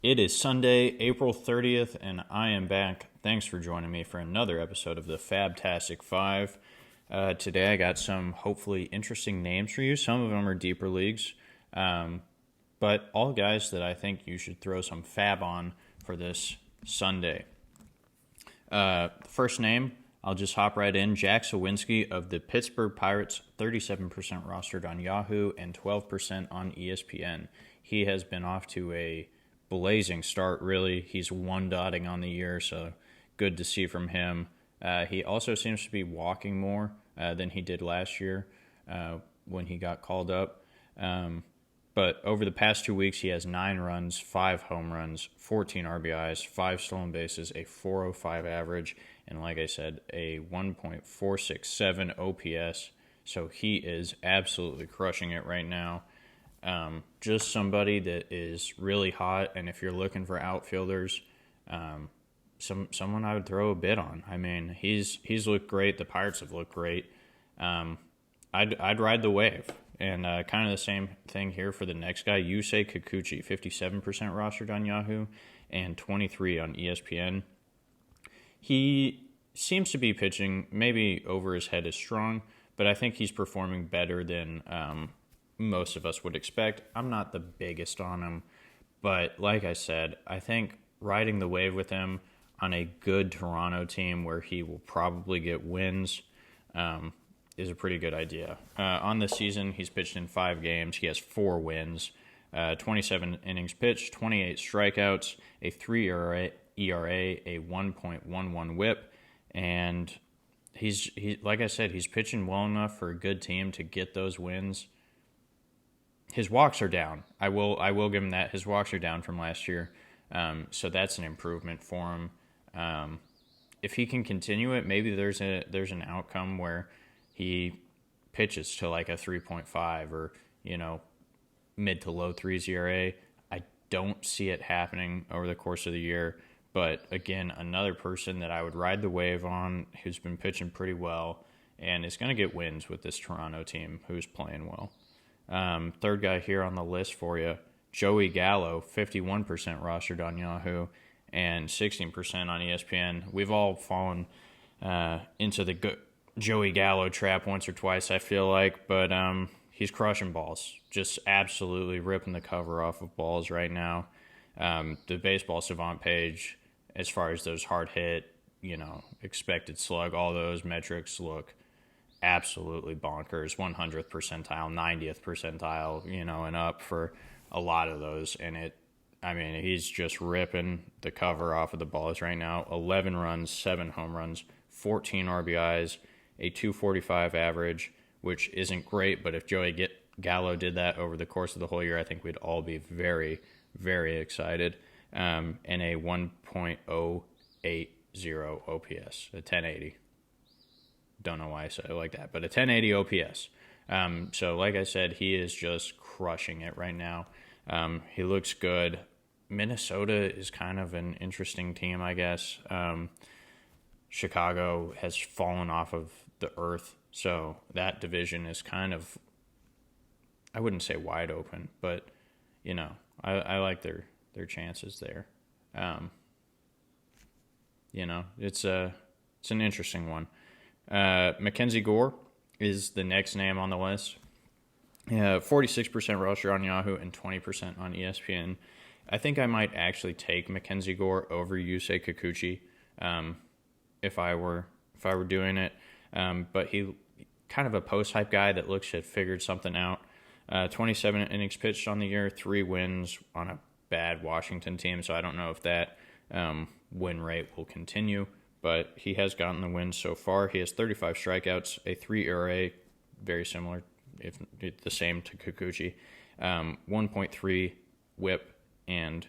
It is Sunday, April 30th, and I am back. Thanks for joining me for another episode of the FAAB 5. Today I got some hopefully interesting names for you. Some of them are deeper leagues, but all guys that I think you should throw some FAAB on for this Sunday. First name, I'll just hop right in. Jack Sawinski of the Pittsburgh Pirates, 37% rostered on Yahoo and 12% on ESPN. He has been off to a blazing start, really. He's one dotting on the year, so good to see from him. He also seems to be walking more than he did last year when he got called up. But over the past 2 weeks, he has 9 runs, 5 home runs, 14 RBIs, 5 stolen bases, a 405 average, and like I said, a 1.467 OPS. So he is absolutely crushing it right now. Just somebody that is really hot, and if you're looking for outfielders, someone I would throw a bid on. I mean, he's looked great. The Pirates have looked great. I'd ride the wave, and kind of the same thing here for the next guy, Yusei Kikuchi, 57% rostered on Yahoo and 23 on ESPN. He seems to be pitching maybe over his head is strong, but I think he's performing better than most of us would expect. I'm not the biggest on him, but like I said, I think riding the wave with him on a good Toronto team where he will probably get wins is a pretty good idea. On the season, he's pitched in 5 games. He has 4 wins, 27 innings pitched, 28 strikeouts, a 3 ERA, a 1.11 whip, and he's like I said, he's pitching well enough for a good team to get those wins. His walks are down. I will give him that. His walks are down from last year, so that's an improvement for him. If he can continue it, maybe there's an outcome where he pitches to like a 3.5 or mid to low 3s ERA. I don't see it happening over the course of the year, but again, another person that I would ride the wave on who's been pitching pretty well and is going to get wins with this Toronto team who's playing well. Third guy here on the list for you, Joey Gallo, 51% rostered on Yahoo and 16% on ESPN. We've all fallen into the Joey Gallo trap once or twice, I feel like, but he's crushing balls, just absolutely ripping the cover off of balls right now. The Baseball Savant page, as far as those hard hit, expected slug, all those metrics look absolutely bonkers, 100th percentile, 90th percentile, and up for a lot of those. And he's just ripping the cover off of the balls right now. 11 runs, 7 home runs, 14 RBIs, a 245 average, which isn't great, but if Joey Gallo did that over the course of the whole year, I think we'd all be very, very excited. And a 1.080 OPS, a 1080. Don't know why I said it like that, but a 1080 OPS. So like I said, he is just crushing it right now. He looks good. Minnesota is kind of an interesting team, I guess. Chicago has fallen off of the earth, so that division is kind of, I wouldn't say wide open, but I like their chances there. It's an interesting one. Mackenzie Gore is the next name on the list. 46% roster on Yahoo and 20% on ESPN. I think I might actually take Mackenzie Gore over Yusei Kikuchi if I were doing it. But he kind of a post-hype guy that looks to have figured something out. 27 innings pitched on the year, 3 wins on a bad Washington team, so I don't know if that win rate will continue. But he has gotten the wins so far. He has 35 strikeouts, a 3 ERA, very similar, if the same to Kikuchi, 1.3 whip, and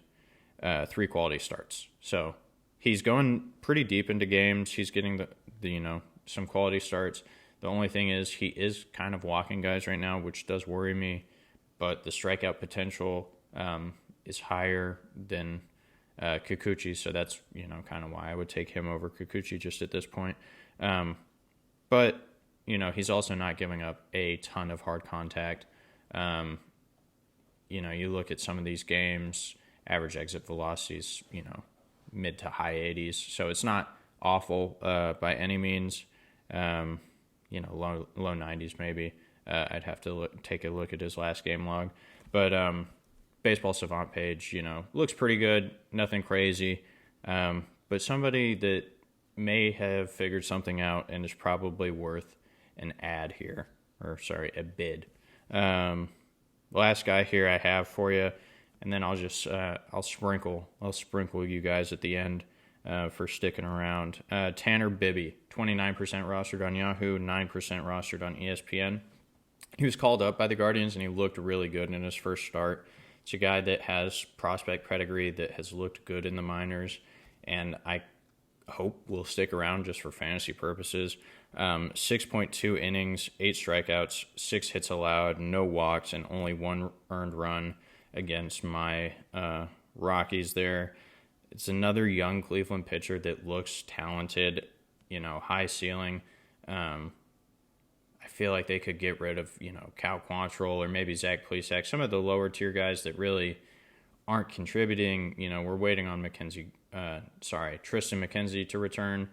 3 quality starts. So he's going pretty deep into games. He's getting the some quality starts. The only thing is he is kind of walking guys right now, which does worry me. But the strikeout potential is higher than Kikuchi, so that's kind of why I would take him over Kikuchi just at this point. But he's also not giving up a ton of hard contact. You look at some of these games, average exit velocities, mid to high 80s. So it's not awful by any means. Low 90s maybe. I'd have to take a look at his last game log. But Baseball Savant page, looks pretty good. Nothing crazy. But somebody that may have figured something out and is probably worth an ad here. A bid. Last guy here I have for you, and then I'll just I'll sprinkle you guys at the end for sticking around. Tanner Bibby, 29% rostered on Yahoo, 9% rostered on ESPN. He was called up by the Guardians, and he looked really good in his first start. It's a guy that has prospect pedigree, that has looked good in the minors, and I hope will stick around just for fantasy purposes. 6.2 innings, 8 strikeouts, 6 hits allowed, no walks, and only 1 earned run against my Rockies there. It's another young Cleveland pitcher that looks talented, high ceiling. I feel like they could get rid of, Cal Quantrill or maybe Zach Plesac, some of the lower tier guys that really aren't contributing. We're waiting on Tristan McKenzie to return.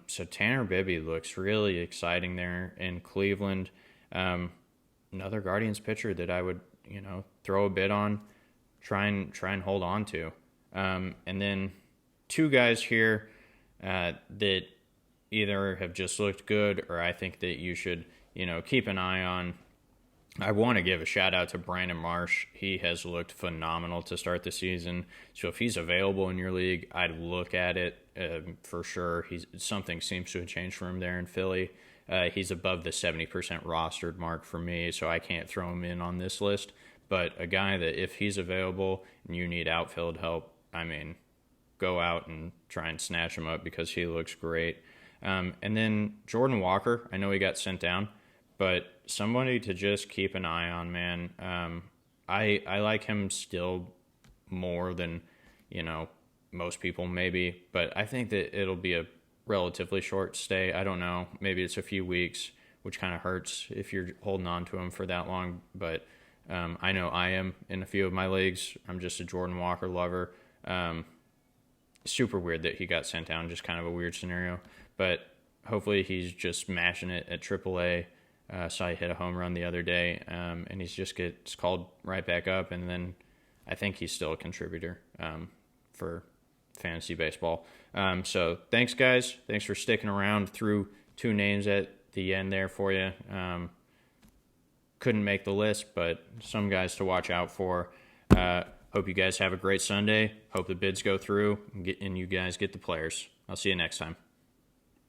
So Tanner Bibby looks really exciting there in Cleveland. Another Guardians pitcher that I would, throw a bid on, try and hold on to. And then 2 guys here that either have just looked good or I think that you should, keep an eye on. I want to give a shout out to Brandon Marsh. He has looked phenomenal to start the season. So if he's available in your league, I'd look at it for sure. Something seems to have changed for him there in Philly. He's above the 70% rostered mark for me, so I can't throw him in on this list. But a guy that if he's available and you need outfield help, go out and try and snatch him up because he looks great. And then Jordan Walker, I know he got sent down, but somebody to just keep an eye on, man. I like him still more than, most people maybe, but I think that it'll be a relatively short stay. I don't know. Maybe it's a few weeks, which kind of hurts if you're holding on to him for that long, but I know I am in a few of my leagues. I'm just a Jordan Walker lover. Super weird that he got sent down, just kind of a weird scenario, but hopefully he's just smashing it at AAA. Saw he hit a home run the other day, and he just gets called right back up, and then I think he's still a contributor for fantasy baseball. So thanks, guys. Thanks for sticking around through 2 names at the end there for you. Couldn't make the list, but some guys to watch out for. Hope you guys have a great Sunday. Hope the bids go through and you guys get the players. I'll see you next time.